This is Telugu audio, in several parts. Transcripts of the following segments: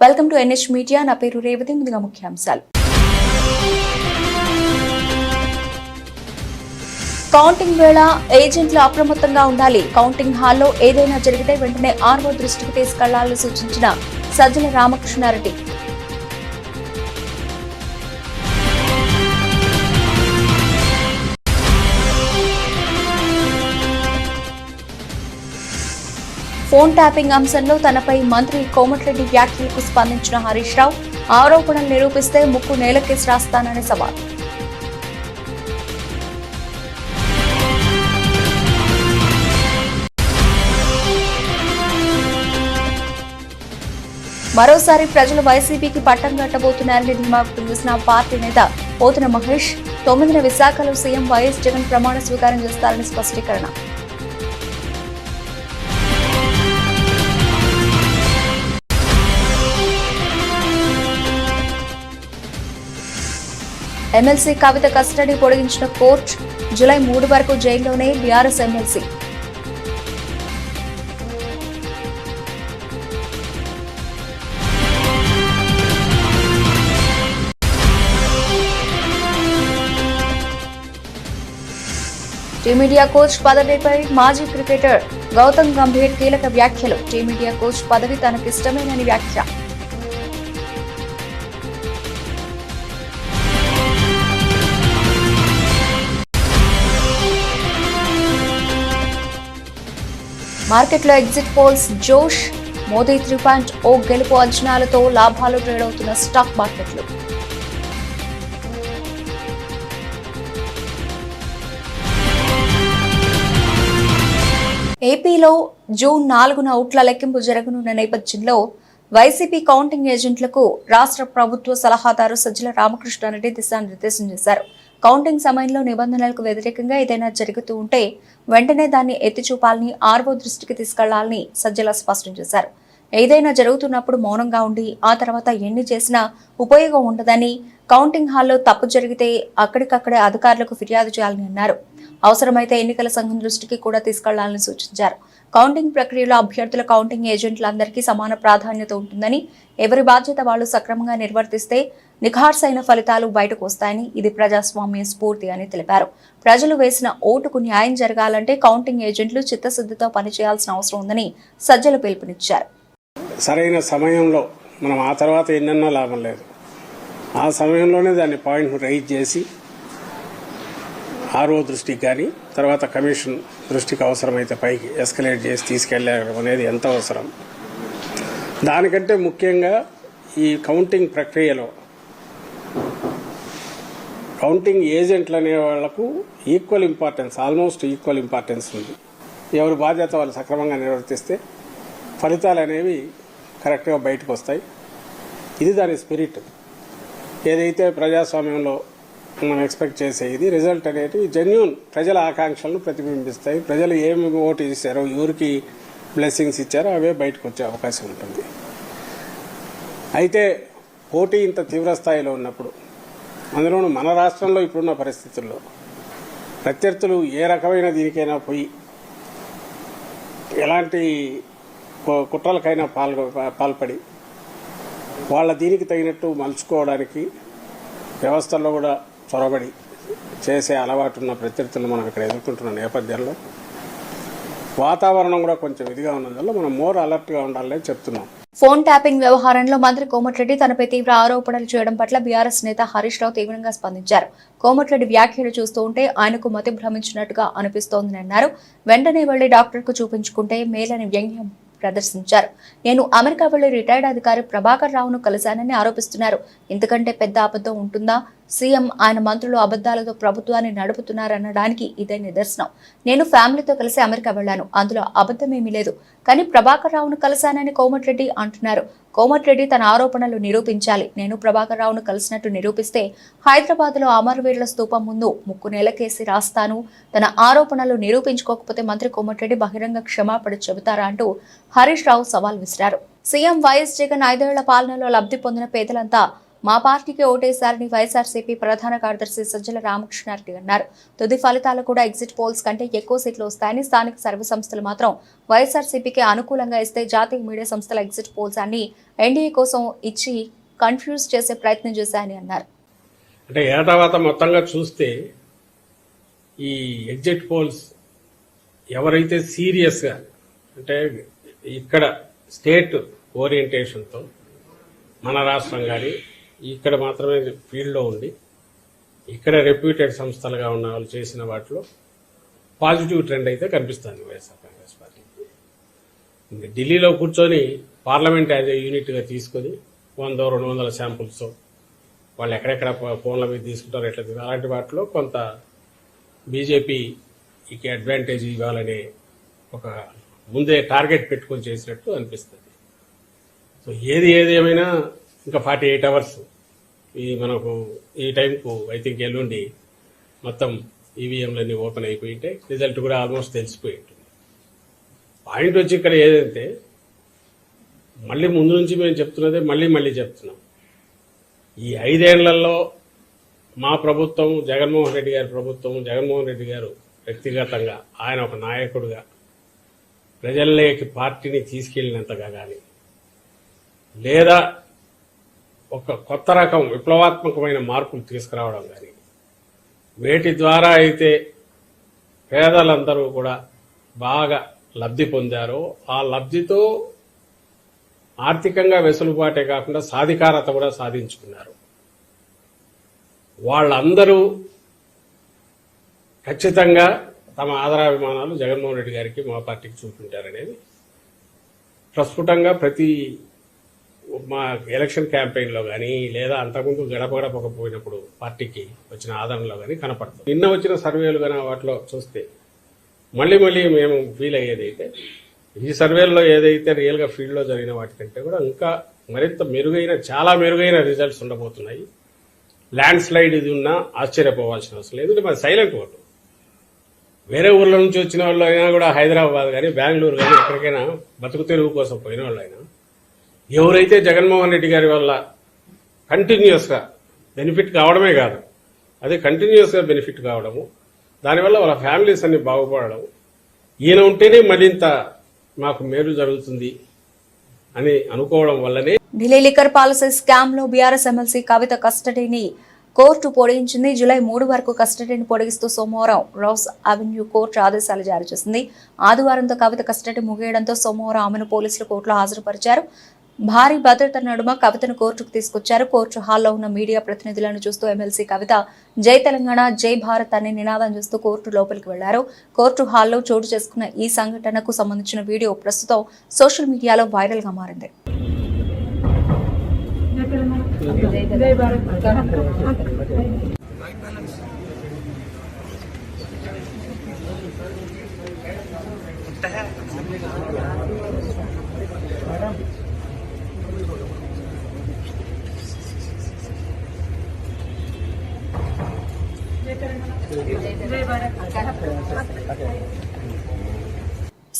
Welcome to NH media. నా పేరు రేవతి. ముందుగా ముఖ్యాంశాలు. కౌంటింగ్ వేళ ఏజెంట్లు అప్రమత్తంగా ఉండాలి. కౌంటింగ్ హాల్లో ఏదైనా జరిగితే వెంటనే ఆర్ఓ దృష్టికి తీసుకెళ్లాలని సూచించిన సజ్జల రామకృష్ణారెడ్డి. ఫోన్ ట్యాపింగ్ అంశంలో తనపై మంత్రి కోమటిరెడ్డి వ్యాఖ్యలకు స్పందించిన హరీష్ రావు, ఆరోపణలు నిరూపిస్తే ముక్కు నేలకేసి రాస్తానని సవాల్. మరోసారి ప్రజలు వైసీపీకి పట్టం కట్టబోతున్నారని ధీమా వ్యక్తం చేసిన పార్టీ నేత పోతున మహేష్ 9న విశాఖలో సీఎం వైఎస్ జగన్ ప్రమాణ స్వీకారం చేస్తారని స్పష్టీకరణ. ఎమ్మెల్సీ కవిత కస్టడీ పొడిగించిన కోర్టు. జూలై 3 వరకు జైల్లోనే బీఆర్ఎస్ ఎమ్మెల్సీ. టీమిండియా కోచ్ పదవిపై మాజీ క్రికెటర్ గౌతమ్ గంభీర్ కీలక వ్యాఖ్యలు. టీమిండియా కోచ్ పదవి తనకిష్టమేనని వ్యాఖ్య. మార్కెట్లో ఎగ్జిట్ పోల్స్ జోష్. మోదీ 3.0 గెలుపు అంచనాలతో లాభాలు ట్రేడ్ అవుతున్న స్టాక్ మార్కెట్లు. ఏపీలో జూన్ 4న ఓట్ల లెక్కింపు జరగనున్న నేపథ్యంలో వైసీపీ కౌంటింగ్ ఏజెంట్లకు రాష్ట్ర ప్రభుత్వ సలహాదారు సజ్జల రామకృష్ణారెడ్డి దిశానిర్దేశం చేశారు. కౌంటింగ్ సమయంలో నిబంధనలకు వ్యతిరేకంగా ఏదైనా జరుగుతూ ఉంటే వెంటనే దాన్ని ఎత్తి చూపాలని, ఆర్ఓ దృష్టికి తీసుకెళ్లాలని సజ్జల స్పష్టం చేశారు. ఏదైనా జరుగుతున్నప్పుడు మౌనంగా ఉండి ఆ తర్వాత ఎన్ని చేసినా ఉపయోగం ఉండదని, కౌంటింగ్ హాల్లో తప్పు జరిగితే అక్కడికక్కడే అధికారులకు ఫిర్యాదు చేయాలని అన్నారు. అవసరమైతే ఎన్నికల సంఘం దృష్టికి కూడా తీసుకెళ్లాలని సూచించారు. కౌంటింగ్ ప్రక్రియలో అభ్యర్థుల కౌంటింగ్ ఏజెంట్లందరికీ సమాన ప్రాధాన్యత ఉంటుందని, ఎవరి బాధ్యత వాళ్లు సక్రమంగా నిర్వర్తిస్తే నిఖార్సైన ఫలితాలు బయటకు వస్తాయని, ఇది ప్రజాస్వామ్య స్ఫూర్తి అని తెలిపారు. ప్రజలు వేసిన ఓటుకు న్యాయం జరగాలంటే కౌంటింగ్ ఏజెంట్లు చిత్తశుద్ధితో పనిచేయాల్సిన అవసరం ఉందని సజ్జల పిలుపునిచ్చారు. సరైన సమయంలో మనం ఆ తర్వాత ఎన్నన్నా లాభం లేదు. ఆ సమయంలోనే దాన్ని పాయింట్ రైజ్ చేసి ఆర్ఓ దృష్టికి కానీ తర్వాత కమిషన్ దృష్టికి అవసరమైతే పైకి ఎస్కలేట్ చేసి తీసుకెళ్లడం అనేది ఎంత అవసరం. దానికంటే ముఖ్యంగా ఈ కౌంటింగ్ ప్రక్రియలో కౌంటింగ్ ఏజెంట్లు అనే వాళ్లకు equal importance, almost equal importance ఉంది. ఎవరి బాధ్యత వాళ్ళు సక్రమంగా నిర్వర్తిస్తే ఫలితాలు అనేవి కరెక్ట్గా బయటకు వస్తాయి. ఇది దాని స్పిరిట్. ఏదైతే ప్రజాస్వామ్యంలో మనం ఎక్స్పెక్ట్ చేసేది రిజల్ట్ అనేది జెన్యూన్ ప్రజల ఆకాంక్షలను ప్రతిబింబిస్తాయి. ప్రజలు ఏమి ఓటు ఇచ్చారో, ఎవరికి బ్లెస్సింగ్స్ ఇచ్చారో అవే బయటకు వచ్చే అవకాశం ఉంటుంది. అయితే పోటీ ఇంత తీవ్ర స్థాయిలో ఉన్నప్పుడు, అందులోనూ మన రాష్ట్రంలో ఇప్పుడున్న పరిస్థితుల్లో ప్రత్యర్థులు ఏ రకమైన దీనికైనా పోయి ఎలాంటి కుట్రలకైనా పాల్పడి వాళ్ళ దీనికి తగినట్టు మలుచుకోవడానికి వ్యవస్థల్లో కూడా చొరబడి చేసే అలవాటున్న ప్రత్యర్థులను మనం ఇక్కడ ఎదుర్కొంటున్న నేపథ్యంలో వాతావరణం కూడా కొంచెం ఇదిగా ఉన్నందువల్ల మనం మోర్ అలర్ట్గా ఉండాలని చెప్తున్నాం. ఫోన్ ట్యాపింగ్ వ్యవహారంలో మంత్రి కోమటిరెడ్డి తనపై తీవ్ర ఆరోపణలు చేయడం పట్ల బీఆర్ఎస్ నేత హరీష్ రావు తీవ్రంగా స్పందించారు. కోమటిరెడ్డి వ్యాఖ్యలు చూస్తూ ఉంటే ఆయనకు మతి భ్రమించినట్టుగా అనిపిస్తోందని అన్నారు. వెంటనే వెళ్లి డాక్టర్కు చూపించుకుంటే మేలని వ్యంగ్యం ప్రదర్శించారు. నేను అమెరికా వెళ్లి రిటైర్డ్ అధికారి ప్రభాకర్ రావును కలిశానని ఆరోపిస్తున్నారు. ఇంతకంటే పెద్ద అబద్ధం ఉంటుందా? సీఎం, ఆయన మంత్రులు అబద్దాలతో ప్రభుత్వాన్ని నడుపుతున్నారనడానికి ఇదే నిదర్శనం. నేను ఫ్యామిలీతో కలిసి అమెరికా వెళ్లాను, అందులో అబద్ధమేమీ లేదు. కానీ ప్రభాకర్ రావును కలిశానని కోమటిరెడ్డి అంటున్నారు. కోమటిరెడ్డి తన ఆరోపణలు నిరూపించాలి. నేను ప్రభాకర్ రావును కలిసినట్టు నిరూపిస్తే హైదరాబాద్ లో అమరవీరుల స్తూపం ముందు ముక్కు నేలకేసి రాస్తాను. తన ఆరోపణలు నిరూపించుకోకపోతే మంత్రి కోమటిరెడ్డి బహిరంగ క్షమాపణ చెబుతారా అంటూ హరీష్ రావు సవాల్ విసిరారు. సీఎం వైఎస్ జగన్ 5 ఏళ్ల పాలనలో లబ్ధి పొందిన పేదలంతా మా పార్టీకి ఓటేశారని వైఎస్ఆర్సీపీ ప్రధాన కార్యదర్శి సజ్జల రామకృష్ణారెడ్డి అన్నారు. తుది ఫలితాలు కూడా ఎగ్జిట్ పోల్స్ కంటే ఎక్కువ సీట్లు వస్తాయని, స్థానిక సర్వే సంస్థలు మాత్రం వైఎస్ఆర్సీపీకి అనుకూలంగా ఇస్తే జాతీయ మీడియా సంస్థల ఎగ్జిట్ పోల్స్ అన్ని ఎన్డీఏ కోసం ఇచ్చి కన్ఫ్యూజ్ చేసే ప్రయత్నం చేశాయని అన్నారు. అంటే ఏటావాత మొత్తంగా చూస్తే ఈ ఎగ్జిట్ పోల్స్ ఎవరైతే సీరియస్గా అంటే ఇక్కడ స్టేట్ ఓరియంటేషన్తో మన రాష్ట్రం కానీ ఇక్కడ మాత్రమే ఫీల్డ్లో ఉండి ఇక్కడ రెప్యూటెడ్ సంస్థలుగా ఉన్న వాళ్ళు చేసిన వాటిలో పాజిటివ్ ట్రెండ్ అయితే కనిపిస్తుంది వైఎస్ఆర్ కాంగ్రెస్ పార్టీకి. ఢిల్లీలో కూర్చొని పార్లమెంట్ యాజ్ ఏ యూనిట్గా తీసుకొని 100-200 శాంపుల్స్ వాళ్ళు ఎక్కడెక్కడ ఫోన్ల మీద తీసుకుంటారో ఎట్లా అలాంటి వాటిలో కొంత బీజేపీకి అడ్వాంటేజ్ ఇవ్వాలనే ఒక ముందే టార్గెట్ పెట్టుకొని చేసినట్టు అనిపిస్తుంది. సో ఏది ఏమైనా ఇంకా 48 అవర్స్ మనకు ఈ టైంకు ఐ థింక్ ఎల్లుండి మొత్తం ఈవీఎంలన్నీ ఓపెన్ అయిపోయి ఉంటాయి. రిజల్ట్ కూడా ఆల్మోస్ట్ తెలిసిపోయి ఉంటుంది. పాయింట్ వచ్చి ఇక్కడ ఏదంటే మళ్ళీ ముందు నుంచి మేము చెప్తున్నదే మళ్ళీ చెప్తున్నాం. ఈ 5 ఏళ్లలో మా ప్రభుత్వం, జగన్మోహన్ రెడ్డి గారి ప్రభుత్వం, జగన్మోహన్ రెడ్డి గారు వ్యక్తిగతంగా ఆయన ఒక నాయకుడిగా ప్రజల్లోకి పార్టీని తీసుకెళ్లినంతగా కానీ లేదా ఒక కొత్త రకం విప్లవాత్మకమైన మార్పులు తీసుకురావడం కానీ వేటి ద్వారా అయితే పేదలందరూ కూడా బాగా లబ్ధి పొందారో ఆ లబ్ధితో ఆర్థికంగా వెసులుబాటే కాకుండా సాధికారత కూడా సాధించుకున్నారు. వాళ్ళందరూ ఖచ్చితంగా తమ ఆదరాభిమానాలు జగన్మోహన్ రెడ్డి గారికి, మా పార్టీకి చూపించారనేది ప్రస్ఫుటంగా ప్రతి మా ఎలక్షన్ క్యాంపెయిన్లో కానీ లేదా అంతకుముందు గడపకపోయినప్పుడు పార్టీకి వచ్చిన ఆదరణలో కానీ కనపడుతుంది. నిన్న వచ్చిన సర్వేలు కానీ వాటిలో చూస్తే మళ్ళీ మేము ఫీల్ అయ్యేది అయితే ఈ సర్వేల్లో ఏదైతే రియల్గా ఫీల్డ్లో జరిగిన వాటికంటే కూడా ఇంకా మరింత మెరుగైన, చాలా మెరుగైన రిజల్ట్స్ ఉండబోతున్నాయి. ల్యాండ్ స్లైడ్ ఇది ఉన్నా ఆశ్చర్యపోవాల్సిన అవసరం లేదు. ఎందుకంటే మరి సైలెంట్ ఓటు వేరే ఊర్ల నుంచి వచ్చిన వాళ్ళు అయినా కూడా హైదరాబాద్ కానీ బెంగళూరు కానీ ఎక్కడికైనా బతుకు తెరువు కోసం పోయిన వాళ్ళు అయినా ఎవరైతే జగన్మోహన్ రెడ్డి గారి వల్ల కంటిన్యూస్గా బెనిఫిట్ కావడమే కాదు, అదే కంటిన్యూస్గా బెనిఫిట్ కావడము, దానివల్ల వాళ్ళ ఫ్యామిలీస్ అన్ని బాగుపడడం, ఈయన ఉంటేనే మరింత మాకు మేలు జరుగుతుంది అని అనుకోవడం వల్లనే ఢిల్లీ లిక్కర్ పాలసీ స్కామ్ లో బీఆర్ఎస్ ఎమ్మెల్సీ కవిత కస్టడీని కోర్టు పొడిగించింది. జూలై 3 వరకు కస్టడీని పొడిగిస్తూ సోమవారం రోజ్ అవెన్యూ కోర్టు ఆదేశాలు జారీ చేసింది. ఆదివారంతో కవిత కస్టడీ ముగియడంతో సోమవారం ఆమెను పోలీసులు కోర్టులో హాజరుపరిచారు. భారీ భద్రత నడుమ కవితను కోర్టుకు తీసుకొచ్చారు. కోర్టు హాల్లో ఉన్న మీడియా ప్రతినిధులను చూస్తూ ఎమ్మెల్సీ కవిత జై తెలంగాణ, జై భారత్ అనే నినాదం చేస్తూ కోర్టు లోపలికి వెళ్లారు. కోర్టు హాల్లో చోటు చేసుకున్న ఈ సంఘటనకు సంబంధించిన వీడియో ప్రస్తుతం సోషల్ మీడియాలో వైరల్ గా మారింది.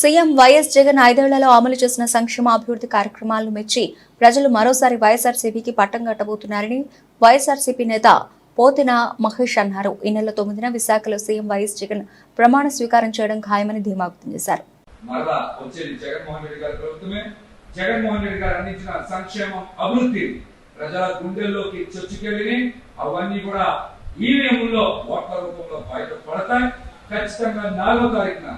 సీఎం వైఎస్ జగన్ 5 ఏళ్లలో అమలు చేసిన సంక్షేమ అభివృద్ధి కార్యక్రమాలను మెచ్చి ప్రజలు మరోసారి వైఎస్ఆర్సీపీకి పట్టం కట్టబోతున్నారని వైఎస్ఆర్సీపీ నేత పోతిన మహేష్ అన్నారు. ఈ నెల 9న విశాఖలో సీఎం వైఎస్ జగన్ ప్రమాణ స్వీకారం చేయడం ఖాయమని ధీమా వ్యక్తం చేశారు. జగన్మోహన్ రెడ్డి గారు అందించిన సంక్షేమం, అభివృద్ధి ప్రజల గుండెల్లోకి చొచ్చుకెళ్ళి అవన్నీ కూడా ఈవీఎంలో ఓట్ల రూపంలో బయటపడతాయి. ఖచ్చితంగా 4వ తారీఖున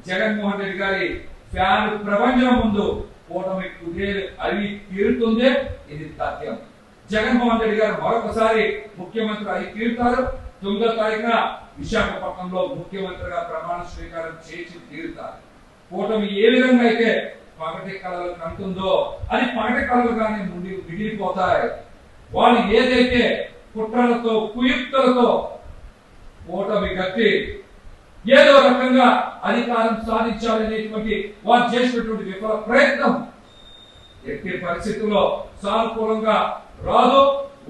జగన్మోహన్ రెడ్డి గారి ఫ్యాన్ ప్రపంచం ముందు కూటమి కుదేలు అవి తీరుతుంది. ఇది తథ్యం. జగన్మోహన్ రెడ్డి గారు మరొకసారి ముఖ్యమంత్రి అయి తీరుతారు. 9వ తారీఖున విశాఖపట్నంలో ముఖ్యమంత్రిగా ప్రమాణ స్వీకారం చేసి తీరుతారు. కూటమి ఏ విధంగా అయితే పగటి కళలు కంటుందో అది పగటి కళలుగానే మిగిలిపోతాయి. వాళ్ళు ఏదైతే కుట్రలతో, కుయుక్తులతో కూటమి కట్టి ఏదో రకంగా అధికారం సాధించాలనేటువంటి వారు చేసినటువంటి విఫల ప్రయత్నం ఎట్టి పరిస్థితుల్లో సానుకూలంగా రాదు,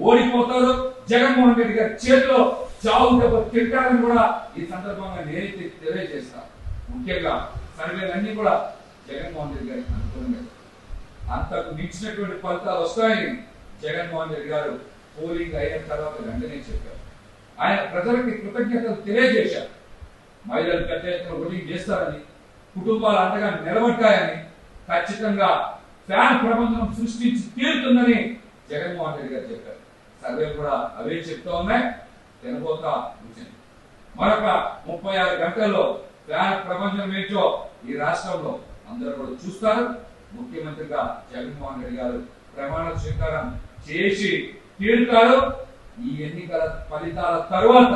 ఓడిపోతారు. జగన్మోహన్ రెడ్డి గారి చేతిలో చావు దెబ్బ తింటారని కూడా ఈ సందర్భంగా నేనైతే తెలియజేస్తాను. ముఖ్యంగా సర్వేలన్నీ కూడా జగన్మోహన్ రెడ్డి గారికి అనుకూలంగా, అంతకు మించినటువంటి ఫలితాలు వస్తాయని జగన్మోహన్ రెడ్డి గారు పోలింగ్ అయిన తర్వాత వెంటనే చెప్పారు. ఆయన ప్రజలకి కృతజ్ఞతలు తెలియజేశారు. మహిళలు పెద్ద ఎత్తున ఓటింగ్ చేస్తారని, కుటుంబాలు అంతగా నిలబడ్డాయని, ఖచ్చితంగా ఫ్యాన్ ప్రబంధనం సృష్టించి తీరుతుందని జగన్మోహన్ రెడ్డి గారు చెప్పారు. సర్వే కూడా అవే చెప్తా ఉన్నాయి. తినబోతా కూర్చొని మరొక 36 గంటల్లో ఫ్యాన్ ప్రపంచం ఏంటో ఈ రాష్ట్రంలో అందరూ కూడా చూస్తారు. ముఖ్యమంత్రిగా జగన్మోహన్ రెడ్డి గారు ప్రమాణ స్వీకారం చేసి తీరుతారు. ఈ ఎన్నికల ఫలితాల తరువాత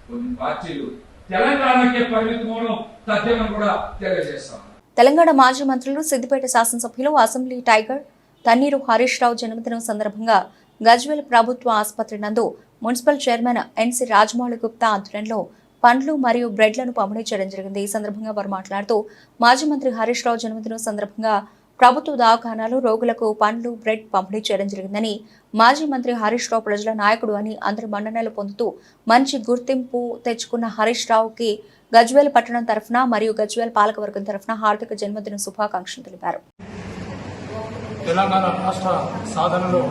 కొన్ని పార్టీలు తెలంగాణకే పరిమితం అవడం తథ్యమని కూడా తెలియజేస్తాం. తెలంగాణ మాజీ మంత్రులు సిద్దిపేట శాసనసభ్యులు అసెంబ్లీ టైగర్ తన్నీరు హరీష్ రావు జన్మదినం సందర్భంగా గజ్వేల్ ప్రభుత్వ ఆసుపత్రి నందు మున్సిపల్ చైర్మన్ ఎన్సి రాజమౌళి గుప్తా ఆధ్వర్యంలో పండ్లు మరియు బ్రెడ్లను పంపిణీ చేయడం జరిగింది. ఈ సందర్భంగా వారు మాట్లాడుతూ మాజీ మంత్రి హరీష్ రావు జన్మదినం సందర్భంగా ప్రభుత్వ దవాఖానాలు రోగులకు పండ్లు బ్రెడ్ పంపిణీ చేయడం జరిగిందని, మాజీ మంత్రి హరీష్ రావు ప్రజల నాయకుడు అని అందరి మన్ననలు పొందుతూ మంచి గుర్తింపు తెచ్చుకున్న హరీష్ రావుకి గజ్వేల్ పట్టణం తరఫున మరియు గజ్వేల్ పాలకవర్గం తరఫున హార్దిక జన్మదిన శుభాకాంక్షలు తెలిపారు. తెలంగాణ రాష్ట్ర సాధనలో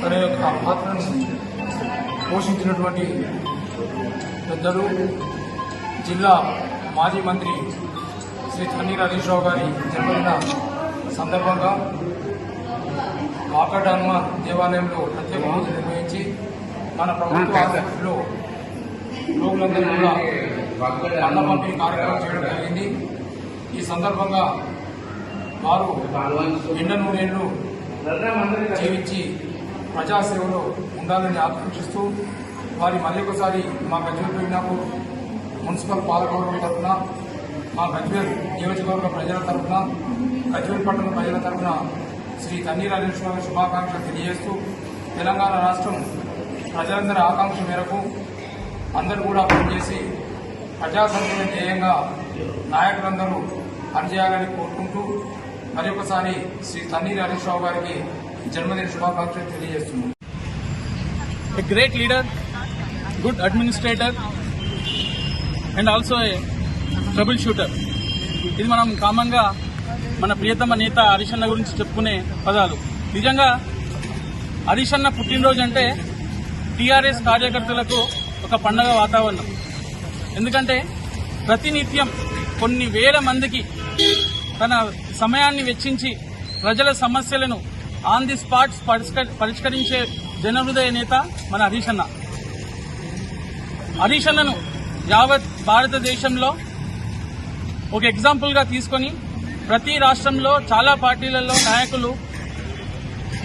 తన యొక్క పాత్రను పోషించినటువంటి పెద్దలు జిల్లా మాజీ మంత్రి శ్రీ తన్నీరు హరీష్ రావు గారి జన్మదిన సందర్భంగా వాకడ్ హనుమాన్ దేవాలయంలో ప్రత్యేక పూజలు నిర్వహించి మన ప్రభుత్వ ఆసుపత్రిలో రోగులందరూ కూడా అన్న పంపిణీ కార్యక్రమం చేయడం జరిగింది. ఈ సందర్భంగా వారు ఎన్నో నూరేళ్లు జీవించి ప్రజాసేవలో ఉండాలని ఆకాంక్షిస్తూ వారి మళ్ళీ ఒకసారి మా గజ్వేల్ పెరిగినాపూర్ మున్సిపల్ పాలకవర్గం తరఫున, మా గజ్వేల్ నియోజకవర్గ ప్రజల తరఫున, గజ్వేల్ పట్టణ ప్రజల తరఫున శ్రీ తన్నీరు హరీష్ రావు శుభాకాంక్షలు తెలియజేస్తూ తెలంగాణ రాష్ట్రం ప్రజలందరి ఆకాంక్ష మేరకు అందరూ కూడా పనిచేసి ప్రజా సంక్షేమ ధ్యేయంగా నాయకులందరూ పనిచేయాలని కోరుకుంటూ మరొకసారి శ్రీ తన్నీరు హరీష్ రావు గారికి జన్మదిన శుభాకాంక్షలు తెలియజేస్తున్నాం. A great leader, good administrator and also a troubleshooter. ఇది మనం కామన్ గా మన ప్రియతమ నేత హరీష్ అన్న గురించి చెప్పుకునే పదాలు. నిజంగా హరీష్ అన్న పుట్టినరోజు అంటే టీఆర్ఎస్ కార్యకర్తలకు ఒక పండగ వాతావరణం. ఎందుకంటే ప్రతినిత్యం కొన్ని వేల మందికి తన సమయాన్ని వెచ్చించి ప్రజల సమస్యలను ఆన్ ది స్పాట్ పరిష్కరించే జనహృదయ నేత మన హరీష్ అన్న. హరీష్ అన్నను యావత్ భారతదేశంలో ఒక ఎగ్జాంపుల్ గా తీసుకొని ప్రతి రాష్ట్రంలో చాలా పార్టీలలో నాయకులు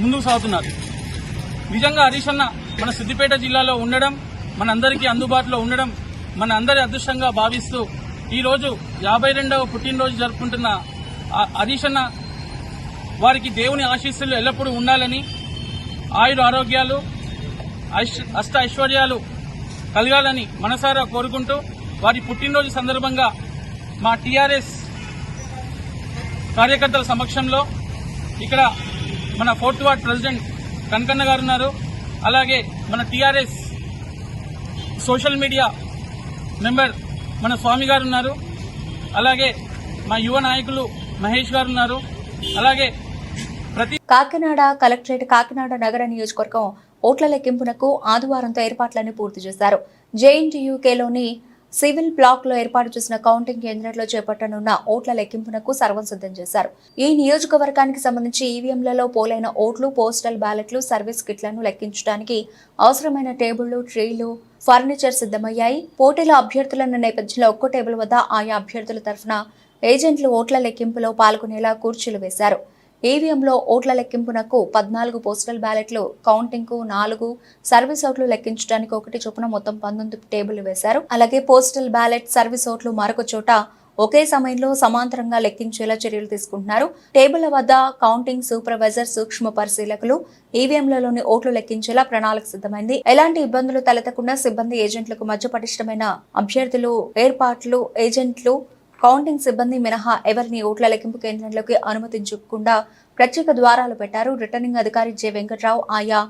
ముందుకు సాగుతున్నారు. నిజంగా హరీష్ అన్న మన సిద్దిపేట జిల్లాలో ఉండడం, మనందరికీ అందుబాటులో ఉండడం మన అందరి అదృష్టంగా భావిస్తూ ఈరోజు 52వ పుట్టినరోజు జరుపుకుంటున్న హరీష్ అన్న వారికి దేవుని ఆశీస్సులు ఎల్లప్పుడూ ఉండాలని, ఆయుర ఆరోగ్యాలు అష్ట ఐశ్వర్యాలు కలగాలని మనసారా కోరుకుంటూ వారి పుట్టినరోజు సందర్భంగా మా టీఆర్ఎస్ కార్యకర్తల సమక్షంలో ఇక్కడ మన 4th వార్డ్ ప్రెసిడెంట్ కనకన్న గారు ఉన్నారు. అలాగే మన టీఆర్ఎస్ సోషల్ మీడియా మెంబర్ మన స్వామి గారు ఉన్నారు. అలాగే మా యువ నాయకులు మహేష్ గారు ఉన్నారు. అలాగే కాకినాడ కలెక్టరేట్ కాకినాడ నగర నియోజకవర్గం ఓట్ల లెక్కింపునకు ఆదివారంతో ఏర్పాట్లన్నీ పూర్తి చేశారు. జేఎన్టీయూకేలోని సివిల్ బ్లాక్ లో ఏర్పాటు చేసిన కౌంటింగ్ కేంద్రంలో చేపట్టనున్న ఓట్ల లెక్కింపునకు సర్వం సిద్ధం చేశారు. ఈ నియోజకవర్గానికి సంబంధించి ఈవీఎంలలో పోలైన ఓట్లు, పోస్టల్ బ్యాలెట్లు, సర్వీస్ కిట్లను లెక్కించడానికి అవసరమైన టేబుళ్లు, ట్రీలు, ఫర్నిచర్ సిద్ధమయ్యాయి. పోటీలో అభ్యర్థులున్న నేపథ్యంలో ఒక్కో టేబుల్ వద్ద ఆయా అభ్యర్థుల తరఫున ఏజెంట్లు ఓట్ల లెక్కింపులో పాల్గొనేలా కుర్చీలు వేశారు. ఈవీఎంలో ఓట్ల లెక్కింపునకు 14 పోస్టల్ బ్యాలెట్లు, కౌంటింగ్ కు 4, సర్వీస్ ఓట్లు లెక్కించడానికి 1 చొప్పున మొత్తం 19 టేబుల్ వేశారు. అలాగే పోస్టల్ బ్యాలెట్, సర్వీస్ ఓట్లు మరొక చోట ఒకే సమయంలో సమాంతరంగా లెక్కించేలా చర్యలు తీసుకుంటున్నారు. టేబుళ్ల వద్ద కౌంటింగ్ సూపర్వైజర్, సూక్ష్మ పరిశీలకులు ఈవీఎంలలోని ఓట్లు లెక్కించేలా ప్రణాళిక సిద్ధమైంది. ఎలాంటి ఇబ్బందులు తలెత్తకుండా సిబ్బంది, ఏజెంట్లకు మధ్య పటిష్టమైన అభ్యర్థులు ఏర్పాట్లు, ఏజెంట్లు, కౌంటింగ్ సిబ్బంది మినహా ఎవరిని ఓట్ల లెక్కింపు కేంద్రంలోకి అనుమతించకుండా ప్రత్యేక ద్వారాలు పెట్టారు. రిటర్నింగ్ అధికారి జె వెంకట్రావు ఆయా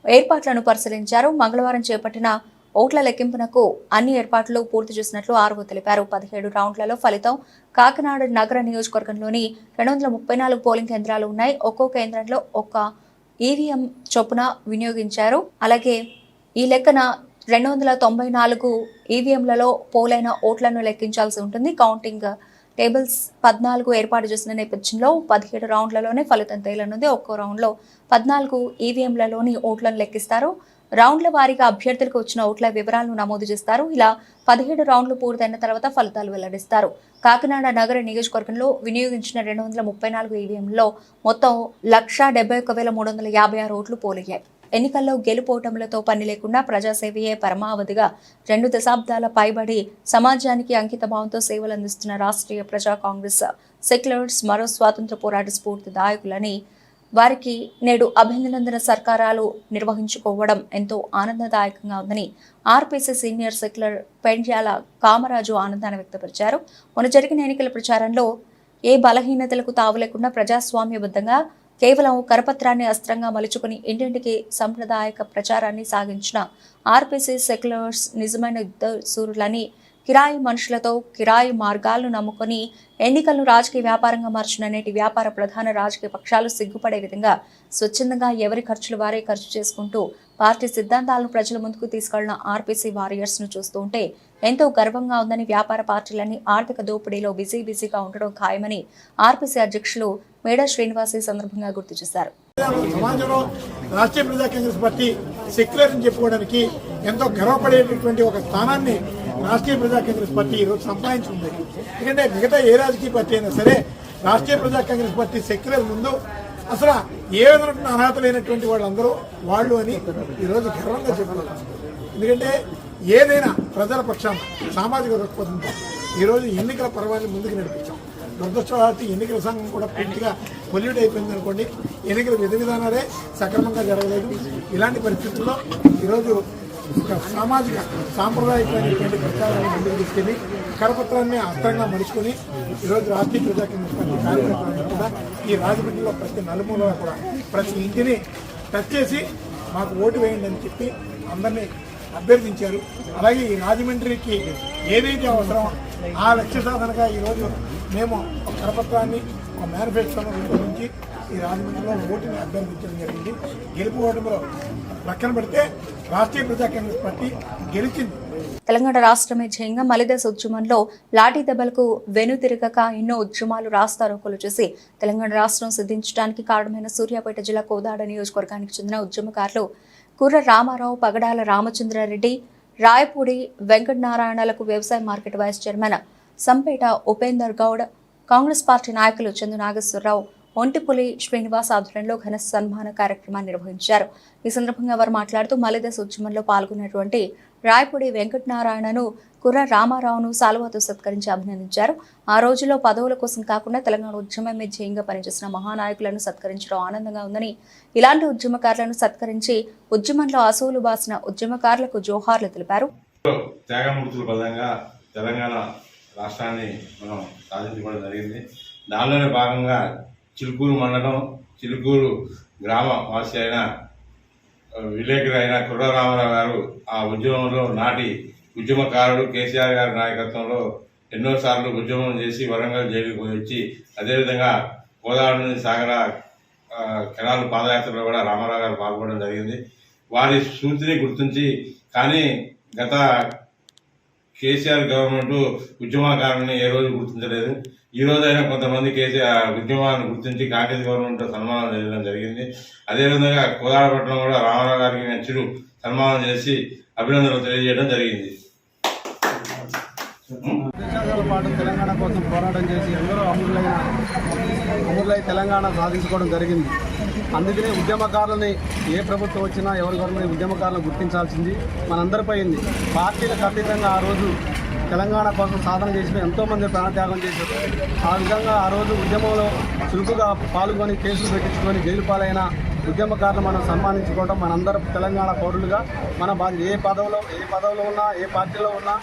ఏర్పాట్లను పరిశీలించారు. మంగళవారం చేపట్టిన ఓట్ల లెక్కింపునకు అన్ని ఏర్పాట్లు పూర్తి చేసినట్లు ఆర్వో తెలిపారు. 17 రౌండ్లలో ఫలితం కాకినాడ నగర నియోజకవర్గంలోని 234 పోలింగ్ కేంద్రాలు ఉన్నాయి. ఒక్కో కేంద్రంలో ఒక్క ఈవీఎం చొప్పున వినియోగించారు. అలాగే ఈ లెక్కన 294 ఈవీఎంలలో పోలైన ఓట్లను లెక్కించాల్సి ఉంటుంది. కౌంటింగ్ టేబుల్స్ 14 ఏర్పాటు చేసిన నేపథ్యంలో 17 రౌండ్లలోనే ఫలితం తేలనుంది. ఒక్కో రౌండ్లో 14 ఈవీఎంలలోని ఓట్లను లెక్కిస్తారు. రౌండ్ల వారీగా అభ్యర్థులకు వచ్చిన ఓట్ల వివరాలను నమోదు చేస్తారు. ఇలా 17 రౌండ్లు పూర్తయిన తర్వాత ఫలితాలు వెల్లడిస్తారు. కాకినాడ నగర నియోజకవర్గంలో వినియోగించిన 234 ఈవీఎంలలో మొత్తం 171,356 ఓట్లు పోలయ్యాయి. ఎన్నికల్లో గెలుపోటములతో పని లేకుండా ప్రజాసేవయే పరమావధిగా 2 దశాబ్దాల పైబడి సమాజానికి అంకితభావంతో సేవలు అందిస్తున్న రాష్ట్రీయ ప్రజా కాంగ్రెస్ సెక్యులర్స్ మరో స్వాతంత్ర పోరాట స్ఫూర్తిదాయకులని వారికి నేడు అభినందన సర్కారాలు నిర్వహించుకోవడం ఎంతో ఆనందదాయకంగా ఉందని RPC senior secular Pendyala Kamaraju ఆనందాన్ని వ్యక్తపరిచారు. మొన్న జరిగిన ఎన్నికల ప్రచారంలో ఏ బలహీనతలకు తావు లేకుండా ప్రజాస్వామ్యబద్ధంగా కేవలం కరపత్రాన్ని అస్త్రంగా మలుచుకుని ఇంటింటికి సాంప్రదాయక ప్రచారాన్ని సాగించిన ఆర్పీసీ సెక్యులర్స్ నిజమైన యుద్ధశూరులని, కిరాయి మనుషులతో కిరాయి మార్గాలను నమ్ముకొని ఎన్నికలను రాజకీయ వ్యాపారంగా మార్చిన నేటి వ్యాపార ప్రధాన రాజకీయ పక్షాలు సిగ్గుపడే విధంగా స్వచ్ఛందంగా ఎవరి ఖర్చులు వారే ఖర్చు చేసుకుంటూ పార్టీ సిద్ధాంతాలను ప్రజల ముందుకు తీసుకెళ్లిన ఆర్పీసీ వారియర్స్ ను చూస్తూ ఉంటే ఎంతో గర్వంగా ఉందని, వ్యాపార పార్టీలన్నీ ఆర్థిక దోపిడీలో బిజీగా ఉండడం ఖాయమని ఆర్పీసీ అధ్యక్షులు మేడా శ్రీనివాస్ ఈ సందర్భంగా గుర్తు చేశారు. సమాజంలో రాష్ట్రీయ ప్రజా కాంగ్రెస్ పార్టీ సెక్యులర్ అని చెప్పుకోవడానికి ఎంతో గర్వపడేటటువంటి ఒక స్థానాన్ని రాష్ట్రీయ ప్రజా కాంగ్రెస్ పార్టీ ఈరోజు సంపాదించుకుంది. ఎందుకంటే మిగతా ఏ రాజకీయ పార్టీ అయినా సరే రాష్ట్రీయ ప్రజా కాంగ్రెస్ పార్టీ సెక్యులర్ ముందు అసలు ఏ విధమైన అర్హత లేనటువంటి వాళ్ళందరూ వాళ్ళు అని ఈరోజు గర్వంగా చెప్పుకోవాలి. ఎందుకంటే ఏదైనా ప్రజల పక్షాన సామాజిక దృక్పథంతో ఈరోజు ఎన్నికల పర్వాన్ని ముందుకు నడిపించాం. దురదృష్టవశాత్తు ఎన్నికల సంఘం కూడా పూర్తిగా పొల్యూట్ అయిపోయింది అనుకోండి. ఎన్నికల విధి విధానాలే సక్రమంగా జరగలేదు. ఇలాంటి పరిస్థితుల్లో ఈరోజు ఒక సామాజిక సాంప్రదాయకమైనటువంటి ప్రచారాన్ని ముందుకు తీసుకెళ్లి కరపత్రాన్ని అస్త్రంగా మలుచుకొని ఈరోజు రాష్ట్రీయ ప్రజా కాంగ్రెస్ పార్టీ కార్యకర్తలను కూడా ఈ రాజమండ్రిలో ప్రతి నలుమూలలో కూడా ప్రతి ఇంటిని టచ్ చేసి మాకు ఓటు వేయండి అని చెప్పి అందరినీ అభ్యర్థించారు. అలాగే ఈ రాజమండ్రికి ఏదైతే అవసరం ఆ లక్ష్య సాధనగా ఈరోజు మేము ఒక కరపత్రాన్ని ఒక మేనిఫెస్టోను రూపొందించి ఈ రాజమండ్రిలో ఓటుని అభ్యర్థించడం జరిగింది. గెలుపు ఓటమిలో పక్కన పెడితే రాష్ట్రీయ ప్రజా కాంగ్రెస్ పార్టీ గెలిచింది. తెలంగాణ రాష్ట్రమే ధ్యేయంగా మలిదశ ఉద్యమంలో లాఠీ దెబ్బలకు వెనుతిరగక ఎన్నో ఉద్యమాలు రాస్తారోకోలు చేసి తెలంగాణ రాష్ట్రం సిద్ధించడానికి కారణమైన సూర్యాపేట జిల్లా కోదాడ నియోజకవర్గానికి చెందిన ఉద్యమకారులు కుర్ర రామారావు, పగడాల రామచంద్రారెడ్డి, రాయపూడి వెంకటనారాయణలకు వ్యవసాయ market vice chairman Sampeta Upender Goud, Congress party నాయకులు చందు నాగేశ్వరరావు, ఒంటిపులి శ్రీనివాస్ ఆధ్వర్యంలో ఘన సన్మాన కార్యక్రమాన్ని నిర్వహించారు. ఈ సందర్భంగా వారు మాట్లాడుతూ మలిదశ ఉద్యమంలో పాల్గొన్నటువంటి రాయపూడి వెంకటనారాయణను, కుర్ర రామారావును సాలువాతో సత్కరించి అభినందించారు. ఆ రోజుల్లో పదవుల కోసం కాకుండా తెలంగాణ ఉద్యమమే ధ్యేయంగా పనిచేసిన మహానాయకులను సత్కరించడం ఆనందంగా ఉందని, ఇలాంటి ఉద్యమకారులను సత్కరించి ఉద్యమంలో అసూలు బాసిన ఉద్యమకారులకు జోహార్లు తెలిపారు. త్యాగమూర్తుల పదంగా తెలంగాణ రాష్ట్రాన్ని మనం సాధించుకోవడం జరిగింది. దానిలోనే భాగంగా చిలుకూరు మండలం, చిలుకూరు గ్రామ వాసి అయిన విలేకరి అయిన కుర్ర రామారావు గారు ఆ ఉద్యమంలో నాటి ఉద్యమకారుడు కేసీఆర్ గారి నాయకత్వంలో ఎన్నోసార్లు ఉద్యమం చేసి వరంగల్ జైలుకు వచ్చి, అదేవిధంగా కోదాడ నుంచి సాగర కెనాల్ పాదయాత్రలో కూడా రామారావు గారు పాల్గొనడం జరిగింది. వారి స్ఫూర్తిని గుర్తించి, కానీ గత కేసీఆర్ గవర్నమెంట్ ఉద్యమకారుని ఏ రోజు గుర్తించలేదు. ఈ రోజైనా కొంతమంది కేసీఆర్ ఉద్యమాన్ని గుర్తించి కాంగ్రెస్ గవర్నమెంట్ సన్మానం చేయడం జరిగింది. అదేవిధంగా కోదాడపట్నం కూడా రామారావు గారికి నచ్చుడు సన్మానం చేసి అభినందనలు తెలియజేయడం జరిగింది. దశాబ్దాల పాటు తెలంగాణ కోసం పోరాటం చేసి ఎందరో అమరులై తెలంగాణ సాధించుకోవడం జరిగింది. అందుకనే ఉద్యమకారులని ఏ ప్రభుత్వం వచ్చినా ఎవరి గవర్నమెంట్ ఉద్యమకారులను గుర్తించాల్సింది మనందరిపై ఉంది. పార్టీలకు అతీతంగా ఆ రోజు తెలంగాణ కోసం సాధన చేసిన ఎంతోమంది ప్రాణత్యాగం చేశారు. ఆ విధంగా ఆ రోజు ఉద్యమంలో చురుకుగా పాల్గొని కేసులు పెట్టించుకొని జైలు పాలైన ఉద్యమకారులు మనం సన్మానించుకోవడం మనందరం తెలంగాణ పౌరులుగా మన బాధ్యత. ఏ పదవిలో ఉన్నా, ఏ పార్టీలో ఉన్నా,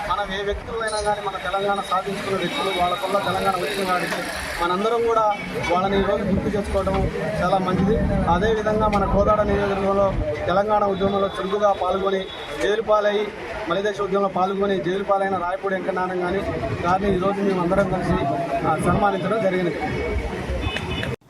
మనం ఏ వ్యక్తులైనా కానీ మన తెలంగాణ సాధించుకున్న వ్యక్తులు వాళ్ళకున్న తెలంగాణ వచ్చిన వాడికి మనందరం కూడా వాళ్ళని ఈరోజు గుర్తు చేసుకోవడం చాలా మంచిది. అదేవిధంగా మన కోదాడ నియోజకవర్గంలో తెలంగాణ ఉద్యమంలో చురుకుగా పాల్గొని జైలు పాలయ్యి మలిదశ ఉద్యమంలో పాల్గొని జైలు పాలైన రాయపూడి వెంకటనారాయణ గారిని ఈరోజు మేము అందరం కలిసి సన్మానించడం జరిగింది.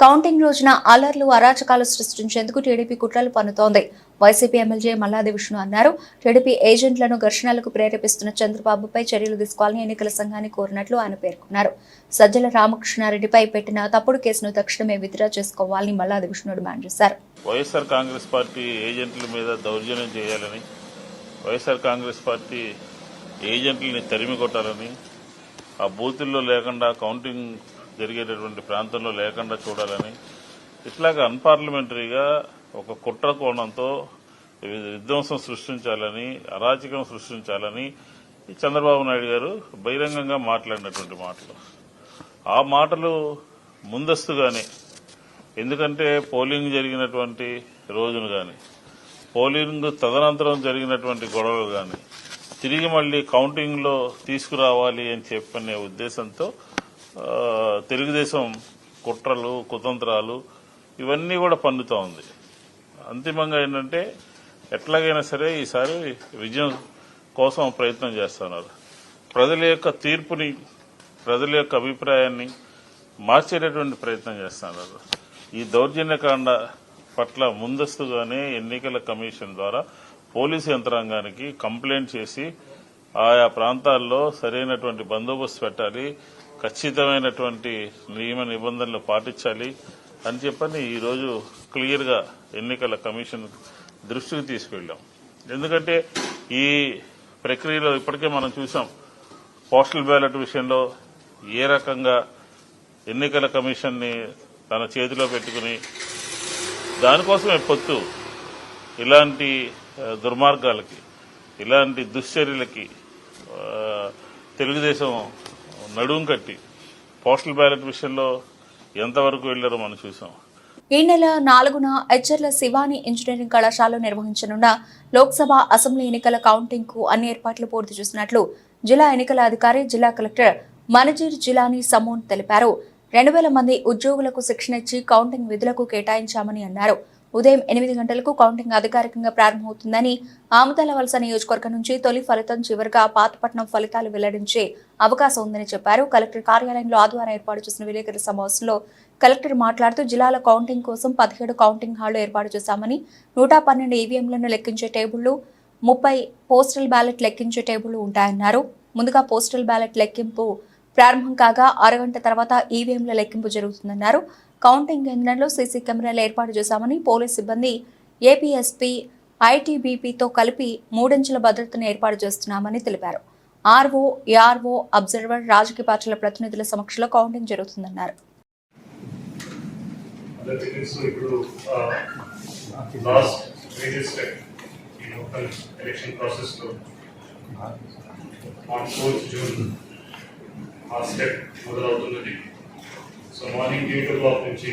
కౌంటింగ్ రోజున అలర్లు అరాచకాలు సృష్టించేందుకు టీడీపీ కుట్రలు పన్నుతోంది. వైసీపీ ఎమ్మెల్యే మల్లాది విష్ణు అన్నారు. టీడీపీ ఏజెంట్లను ఘర్షణలకు ప్రేరేపిస్తున్న చంద్రబాబుపై చర్యలు తీసుకోవాలని ఎన్నికల సంఘాన్ని కోరినట్లు ఆయన పేర్కొన్నారు. సజ్జల రామకృష్ణారెడ్డిపై పెట్టిన తప్పుడు కేసును తక్షణమే విత్డ్రా చేసుకోవాలని మల్లాది విష్ణు డిమాండ్ చేశారు. వైఎస్ఆర్ కాంగ్రెస్ పార్టీ ఏజెంట్ల మీద దౌర్జన్యం చేయాలని, వైఎస్ఆర్ కాంగ్రెస్ పార్టీ ఏజెంట్లని తరిమి కొట్టాలని, ఆ బూతుల్లో లేకుండా కౌంటింగ్ జరిగేటటువంటి ప్రాంతంలో లేకుండా చూడాలని, ఇట్లాగా అన్పార్లమెంటరీగా ఒక కుట్ర కోణంతో విధ్వంసం సృష్టించాలని, అరాచకం సృష్టించాలని చంద్రబాబు నాయుడు గారు బహిరంగంగా మాట్లాడినటువంటి మాటలు. ఆ మాటలు ముందస్తుగానే, ఎందుకంటే పోలింగ్ జరిగినటువంటి రోజును కానీ, పోలింగ్ తదనంతరం జరిగినటువంటి గొడవలు కానీ తిరిగి మళ్లీ కౌంటింగ్లో తీసుకురావాలి అని చెప్పనే ఉద్దేశంతో తెలుగుదేశం కుట్రలు, కుతంత్రాలు ఇవన్నీ కూడా పన్నుతూ ఉంది. అంతిమంగా ఏంటంటే ఎట్లాగైనా సరే ఈసారి విజయం కోసం ప్రయత్నం చేస్తున్నారు. ప్రజల యొక్క తీర్పుని, ప్రజల యొక్క అభిప్రాయాన్ని మార్చేటటువంటి ప్రయత్నం చేస్తున్నారు. ఈ దౌర్జన్యకాండ పట్ల ముందస్తుగానే ఎన్నికల కమిషన్ ద్వారా పోలీసు యంత్రాంగానికి కంప్లైంట్ చేసి ఆయా ప్రాంతాల్లో సరైనటువంటి బందోబస్తు పెట్టాలి, ఖచ్చితమైనటువంటి నియమ నిబంధనలు పాటించాలి అని చెప్పని ఈరోజు క్లియర్గా ఎన్నికల కమిషన్ దృష్టికి తీసుకెళ్లాం. ఎందుకంటే ఈ ప్రక్రియలో ఇప్పటికే మనం చూసాం, పోస్టల్ బ్యాలెట్ విషయంలో ఏ రకంగా ఎన్నికల కమిషన్ని తన చేతిలో పెట్టుకుని దానికోసమే పొత్తు ఇలాంటి దుర్మార్గాలకి, ఇలాంటి దుశ్చర్యలకి తెలుగుదేశం నడుం కట్టి పోస్టల్ బ్యాలెట్ విషయంలో ఎంతవరకు వెళ్లారో మనం చూసాం. ఈ నెల 4న ఎచ్చర్ల శివాని ఇంజనీరింగ్ కళాశాలలో నిర్వహించనున్న లోక్సభ, అసెంబ్లీ ఎన్నికల కౌంటింగ్ కు అన్ని ఏర్పాట్లు పూర్తి చేసినట్లు జిల్లా ఎన్నికల అధికారి, జిల్లా కలెక్టర్ మనజీర్ జిలానీ సమోన్ తెలిపారు. 2000 మంది ఉద్యోగులకు శిక్షణ ఇచ్చి కౌంటింగ్ విధులకు కేటాయించామని అన్నారు. ఉదయం 8 గంటలకు కౌంటింగ్ అధికారికంగా ప్రారంభమవుతుందని, ఆముదాల వలస నియోజకవర్గం నుంచి తొలి ఫలితం చివరిగా పాతపట్నం ఫలితాలు వెల్లడించే అవకాశం ఉందని చెప్పారు. కలెక్టర్ కార్యాలయంలో ఆదివారం ఏర్పాటు చేసిన విలేకరుల సమావేశంలో కలెక్టర్ మాట్లాడుతూ జిల్లాల కౌంటింగ్ కోసం 17 కౌంటింగ్ హాళ్లు ఏర్పాటు చేశామని, 112 ఈవీఎంలను లెక్కించే టేబుళ్లు, 30 పోస్టల్ బ్యాలెట్ లెక్కించే టేబుళ్లు ఉంటాయన్నారు. ముందుగా పోస్టల్ బ్యాలెట్ లెక్కింపు ప్రారంభం కాగా 6 గంటల తర్వాత ఈవీఎంల లెక్కింపు జరుగుతుందన్నారు. కౌంటింగ్ కేంద్రంలో సీసీ కెమెరాలు ఏర్పాటు చేశామని, పోలీస్ సిబ్బంది, ఏపీఎస్పీ, ఐటీబీపీతో కలిపి 3 అంచెల భద్రతను ఏర్పాటు చేస్తున్నామని తెలిపారు. ఆర్ఓ, ఏఆర్ఓ, అబ్జర్వర్, రాజకీయ పార్టీల ప్రతినిధుల సమక్షంలో కౌంటింగ్ జరుగుతుందన్నారు. మొదలవుతున్నది. సో మార్నింగ్ 8 o'clock నుంచి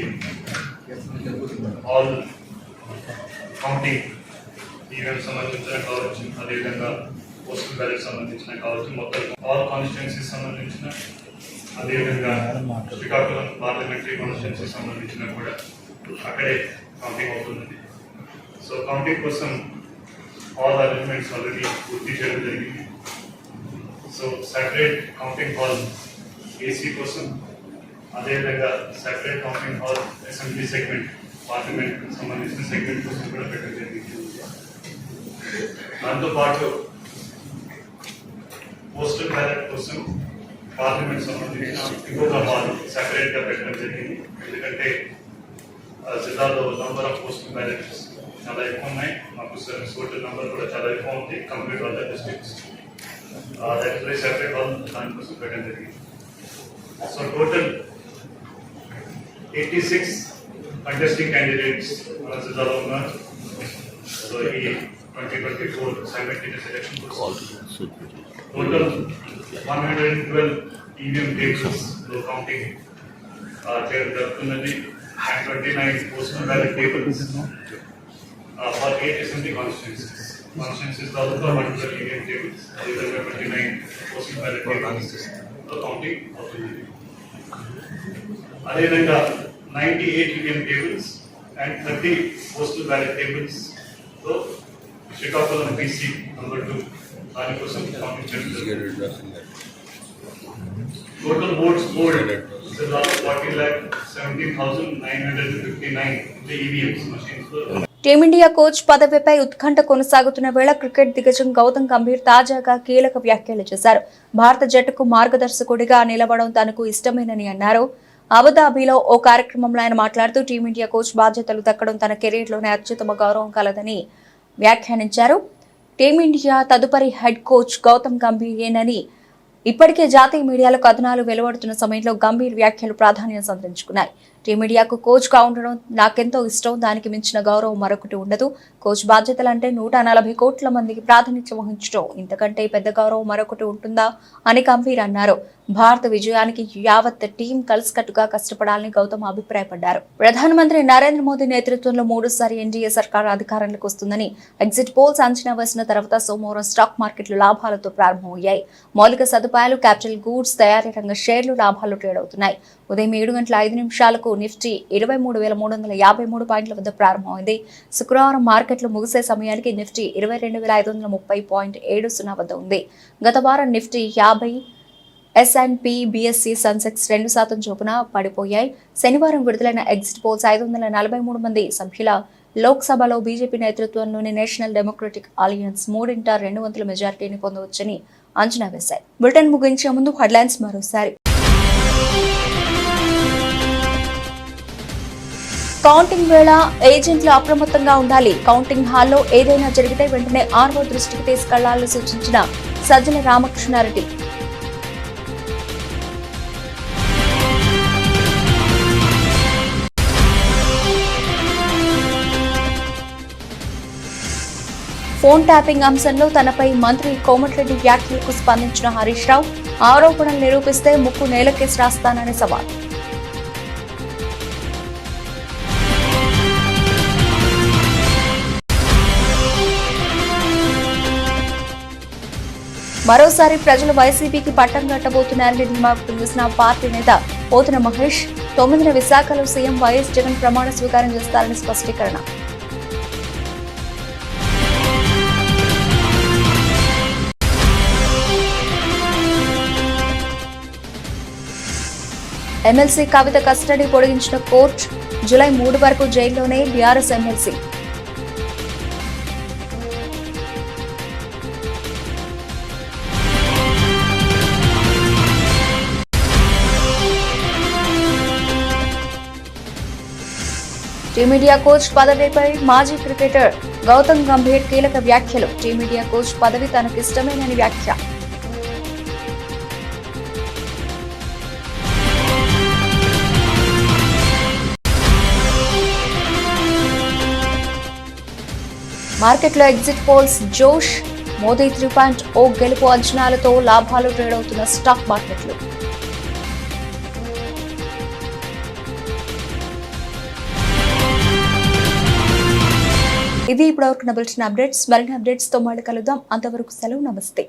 ఆల్ కౌంటింగ్ ఈవెంట్ సంబంధించిన కావచ్చు, అదేవిధంగా పోస్టల్ బ్యాలెట్ సంబంధించిన కావచ్చు, మొత్తం ఆల్ కాన్స్టిట్యున్సీ సంబంధించిన, అదేవిధంగా శ్రీకాకుళం పార్లమెంటరీ కాన్స్టిట్యున్సీ సంబంధించిన కూడా అక్కడే కౌంటింగ్ అవుతున్నది. సో కౌంటింగ్ కోసం ఆల్ అరేంజ్మెంట్స్ ఆల్రెడీ పూర్తి చేయడం జరిగింది. So separate counting hall AC కోసం, అదేవిధంగా separate counting hall assembly segment, parliament సంబంధించిన సెగ్మెంట్ కోసం కూడా పెట్టడం జరిగింది. దాంతోపాటు పోస్టల్ బ్యాలెట్ కోసం పార్లమెంట్ సంబంధించిన ఇంకొక హాల్ సెపరేట్ గా పెట్టడం జరిగింది. ఎందుకంటే జిల్లాలో నంబర్ ఆఫ్ పోస్టల్ బ్యాలెట్స్ చాలా ఎక్కువ ఉన్నాయి, మాకు టోటల్ నంబర్ కూడా చాలా ఎక్కువ ఉంది complete all the districts. Separate hall దానికోసం పెట్టడం జరిగింది. సో టోటల్ 86 కంటెస్టింగ్ క్యాండిడేట్స్ మన జిల్లాలో ఉన్నారు. సో ఈ 2024 simultaneous election total 112 EVM tables లో కౌంటింగ్ చేయడం జరుగుతున్నది. And 29 postal ballot tables for 8 assembly constituencies లో 112 ఈవీఎం టేబుల్స్, అదేవిధంగా 29 పోస్టల్ బ్యాలెట్ టేబుల్స్ లో కౌంటింగ్ అవుతుంది. అదేవిధంగా 98 EVM tables and 30 postal ballot tables తో శ్రీకాకుళం పీసీ నంబర్ 2 దానికోసం కౌంటింగ్ చేయడం జరుగుతుంది. Total votes polled 40,60,000 17,959 EVMs machines were team India coach పదవిపై ఉత్కంఠ కొనసాగుతున్న వేళ క్రికెట్ దిగ్గజం గౌతమ్ గంభీర్ తాజాగా కీలక వ్యాఖ్యలు చేశారు. భారత జట్టుకు మార్గదర్శకుడిగా నిలవడం తనకు ఇష్టమేనని అన్నారు. అబుదాబిలో ఓ కార్యక్రమంలో ఆయన మాట్లాడుతూ టీమిండియా కోచ్ బాధ్యతలు దక్కడం తన కెరీర్లోనే అత్యుత్తమ గౌరవం కలదని వ్యాఖ్యానించారు. టీమిండియా తదుపరి హెడ్ కోచ్ గౌతమ్ గంభీరేనని ఇప్పటికే జాతీయ మీడియాలో కథనాలు వెలువడుతున్న సమయంలో గంభీర్ వ్యాఖ్యలు ప్రాధాన్యం సంతరించుకున్నాయి. టీమిండియాకు కోచ్ గా ఉండడం నాకెంతో ఇష్టం, దానికి మించిన గౌరవం మరొకటి ఉండదు. కోచ్ బాధ్యతలంటే 140 కోట్ల మందికి ప్రాతినిధ్యం వహించడం, ఇంతకంటే పెద్ద గౌరవం మరొకటి ఉంటుందా అని గంభీర్ అన్నారు. భారత విజయానికి యావత్ టీం కలిసికట్టుగా కష్టపడాలని గౌతమ్ అభిప్రాయపడ్డారు. ప్రధానమంత్రి నరేంద్ర మోదీ నేతృత్వంలో 3సారి ఎన్డీఏ సర్కార్ అధికారంలోకి వస్తుందని ఎగ్జిట్ పోల్స్ అంచనా వేసిన తర్వాత సోమవారం స్టాక్ మార్కెట్లు లాభాలతో ప్రారంభమయ్యాయి. మౌలిక సదుపాయాలు, క్యాపిటల్ గూడ్స్ తయారీ రంగ షేర్లు లాభాలు ట్రేడ్ అవుతున్నాయి. ఉదయం 7:05 నిఫ్టీ 23,353 పాయింట్ల వద్ద ప్రారంభమైంది. శుక్రవారం మార్కెట్లు ముగిసే సమయానికి నిఫ్టీ 22,530.70 వద్ద ఉంది. గత వారం నిఫ్టీ 50, S&P, BSE, సెన్సెక్స్ 2% చొప్పున పడిపోయాయి. శనివారం విడుదలైన ఎగ్జిట్ పోల్స్ 543 మంది సభ్యుల లోక్సభలో బీజేపీ నేతృత్వంలోని నేషనల్ డెమోక్రటిక్ అలయన్స్ 3/2 మెజారిటీని పొందవచ్చని అంచనా వేశాయి. బులెటిన్ ముగించే ముందు హెడ్లైన్స్ మరోసారి. కౌంటింగ్ వేళ ఏజెంట్లు అప్రమత్తంగా ఉండాలి. కౌంటింగ్ హాల్లో ఏదైనా జరిగితే వెంటనే ఆర్ఓ దృష్టికి తీసుకెళ్లాలని సూచించిన సజ్జల రామకృష్ణారెడ్డి. ఫోన్ ట్యాపింగ్ అంశంలో తనపై మంత్రి కోమటిరెడ్డి వ్యాఖ్యలకు స్పందించిన హరీష్ రావు, ఆరోపణలు నిరూపిస్తే ముక్కు నేలకేసి రాస్తానని సవాల్. మరోసారి ప్రజలు వైసీపీకి పట్టం కట్టబోతున్నారని ధీమా వ్యక్తం చేసిన పార్టీ నేత పోతున మహేష్, 9న విశాఖలో సీఎం వైఎస్ జగన్ ప్రమాణ స్వీకారం చేస్తారని స్పష్టీకరణ. ఎమ్మెల్సీ కవిత కస్టడీ పొడిగించిన కోర్టు, జూలై 3 వరకు జైల్లోనే బీఆర్ఎస్ ఎమ్మెల్సీ. టీమిండియా కోచ్ పదవిపై మాజీ క్రికెటర్ గౌతమ్ గంభీర్ కీలక వ్యాఖ్యలు. టీమిండియా కోచ్ పదవి తనకిష్టమేనని వ్యాఖ్య. మార్కెట్లో ఎగ్జిట్ పోల్స్ జోష్, మోదీ 3.0 గెలుపు అంచనాలతో లాభాలు ట్రేడ్ అవుతున్న స్టాక్ మార్కెట్లు. ఇది ఇప్పటివరకు బులెటిన్ అప్డేట్స్. మరిన్ని అప్డేట్స్ తో మళ్ళీ కలుద్దాం. అంతవరకు సెలవు, నమస్తే.